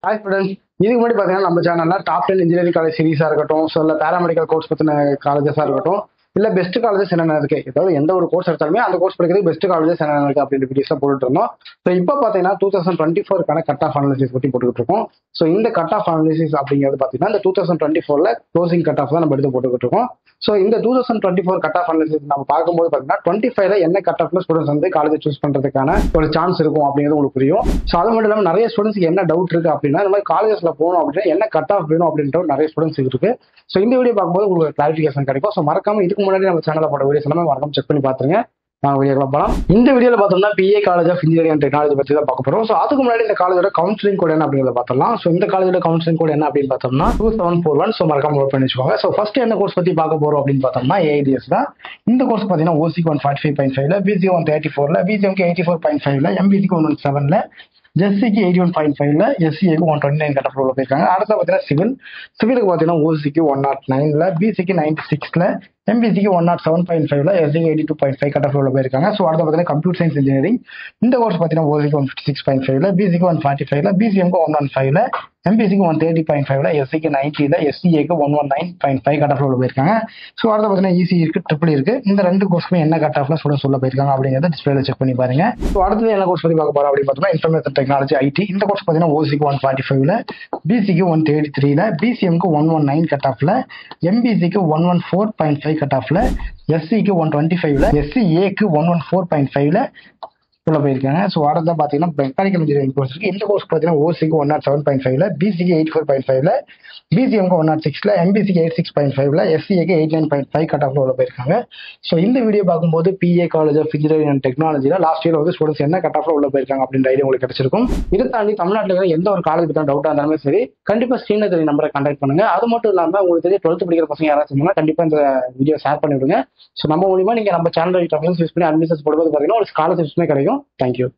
Hi students, இதுக்கு முன்னாடி பார்த்தீங்கன்னா நம்ம சேனல்ல டாப் 10 இன்ஜினியரிங் காலேஜ் சீரிஸா இருக்கட்டும், ஸோ இல்லை பேராமெடிக்கல் கோர்ஸ் பற்றின காலேஜஸாக இருக்கட்டும், இல்லை பெஸ்ட் காலேஜஸ் என்னென்ன இருக்கு, ஏதாவது எந்த ஒரு கோர்ஸ் எடுத்தாலுமே அந்த கோர்ஸ் படிக்கிறது பெஸ்ட் காலேஜஸ் என்னென்ன இருக்கு அப்படின்ற வீடியோஸ்லாம் போட்டுட்டு இருந்தோம். ஸோ இப்போ பார்த்தீங்கன்னா 2024 கட் ஆஃப் அனாலிசிஸ் பற்றி போட்டுக்கிட்டு இருக்கோம். ஸோ இந்த கட் ஆஃப் அனாலிசிஸ் அப்படிங்கிறது பார்த்தீங்கன்னா இந்த 2024 க்ளோசிங் கட் ஆஃப் தான் நம்ம எடுத்து போட்டுக்கிட்டு இருக்கோம். ஸோ இந்த 2024 கட் ஆஃப் அனாலிசிஸ் நம்ம பார்க்கும்போது பார்த்தீங்கன்னா 25ல என்ன கட் ஆஃப்ல ஸ்டூடெண்ட்ஸ் வந்து காலேஜ் சூஸ் பண்றதுக்கான ஒரு சான்ஸ் இருக்கும் அப்படிங்கிறது உங்களுக்கு புரியும். ஸோ அது மட்டும் இல்லாமல் நிறைய ஸ்டூடெண்ட்ஸ்க்கு என்ன டவுட் இருக்கு அப்படின்னா, இந்த மாதிரி காலேஜஸ்ல போகணும் அப்படின்னா என்ன கட் ஆஃப் வேணும் அப்படின்ற நிறைய ஸ்டூடெண்ட்ஸ் இருக்கு. ஸோ இந்த வீடியோ பார்க்கும்போது உங்களுக்கு கிளாரிஃபிகேஷன் கிடைக்கும். ஸோ மறக்காம இதுக்கு முன்னாடி நம்ம சேனலில் போட்ட வீடியோஸ் எல்லாமே மறக்காம செக் பண்ணி பாத்துருங்க. போகலாம். இந்த வீடியோல பார்த்தோம்னா PA college of engineering and technology பற்றி தான் பார்க்க போறோம். ஸோ அதுக்கு முன்னாடி இந்த காலேஜோட கவுன்சிலிங் கோட் என்ன அப்படிங்கிறத பார்த்தலாம். ஸோ இந்த காலேஜோட கவுன்சிலிங் கோட் என்ன அப்படின்னு பார்த்தோம்னா 2741. ஸோ மறக்காம நோட் பண்ணி வச்சுக்கோங்க. ஸோ ஃபர்ஸ்ட் என்ன கோர்ஸ் பத்தி பார்க்க போறோம் அப்படின்னு பார்த்தோம்னா AIDS தான். இந்த கோர்ஸ் பார்த்தீங்கன்னா OC 145.5ல, BC 134ல, BCMக்கு 84.5ல, MBCக்கு 117ல, ஜெஸ்சிக்கு 81.5ல, SCAக்கு 129 கட் ஆஃப் போயிருக்காங்க. அடுத்த பார்த்தீங்கன்னா சிவிலுக்கு பார்த்தீங்கன்னா OCக்கு 109ல, BCக்கு 96ல, MBCக்கு 107.5ல, SCக்கு 82.5 கட் ஆஃப் போயிருக்காங்க. ஸோ அடுத்த பார்த்தீங்கன்னா கம்ப்யூட்டர் சயின்ஸ் இன்ஜினியரிங். இந்த கோர்ஸ் பார்த்தீங்கன்னா OCக்கு 156.5ல, BCக்கு 145ல, BCMக்கு 115ல, MBCக்கு 130.5ல, SCக்கு 90ல, SCAக்கு 119.5 கட் ஆஃப் போயிருக்காங்க. ஸோ அடுத்த பார்த்தீங்கன்னா EC இருக்கு, ட்ரிபிள் இருக்கு. இந்த ரெண்டு கோர்ஸுமே என்ன கட் ஆஃப்ல ஸ்டூடெண்ட்ஸ் சொல்ல போயிருக்காங்க அப்படிங்கிறத டிஸ்பிளேல செக் பண்ணி பாருங்க. ஸோ அடுத்தது என்ன கோர்ஸ் பத்தி பார்க்க போறோம் அப்படின்னு பார்த்தோம்னா இன்ஃபர்மேஷன் டெக்னாலஜி IT. இந்த கோர்ஸ் பார்த்தீங்கன்னா OCக்கு 145ல, BCக்கு 133ல, BCMக்கு 119 கட் ஆஃப்ல, MBCக்கு 114.5 கட் ஆஃப்ல, SCக்கு 125ல, SCAக்கு 114.5ல உள்ள போயிருக்காங்க. ஸோ அடுத்த பார்த்தீங்கன்னா மெக்கானிக்கல் இன்ஜினியரிங் கோர்ஸ் இருக்கு. இந்த கோர்ஸ் பார்த்தீங்கன்னா OCக்கு 107.5ல, BCக்கு 84.5ல, BCMக்கு 106ல, MBCக்கு 86.5ல, SCAக்கு 89.5 கட் ஆஃப்ல உள்ள போயிருக்காங்க. ஸோ இந்த வீடியோ பார்க்கும்போது PA college of engineering and டெக்னாலஜியில் லாஸ்ட் இயர் வந்து ஸ்டூடெண்ட்ஸ் என்ன கட் ஆஃப்ல உள்ள போயிருக்காங்க அப்படின்ற ஐடியா உங்களுக்கு கிடைச்சிருக்கும். இதை தாண்டி தமிழ்நாட்டில் இருக்கிற எந்த ஒரு காலேஜ் பற்றி டவுட்டாக இருந்தாலுமே சரி, கண்டிப்பாக ஸ்க்ரீனில் தெரிய நம்பரை கான்டாக்ட் பண்ணுங்க. அது மட்டும் இல்லாமல் உங்களுக்கு தெரிய 12th படிக்கிற பசங்க யாராச்சும் இருந்தால் கண்டிப்பாக இந்த வீடியோ ஷேர் பண்ணி விடுங்க. ஸோ நம்ம மூலியமா நீங்க நம்ம சேனல் யூஸ் பண்ணி அட்மிஷன்ஸ் போடும்போது பார்த்தீங்கன்னா ஒரு ஸ்காலர்ஷிப்ஸ்மே கிடைக்கும். தேங்க்யூ.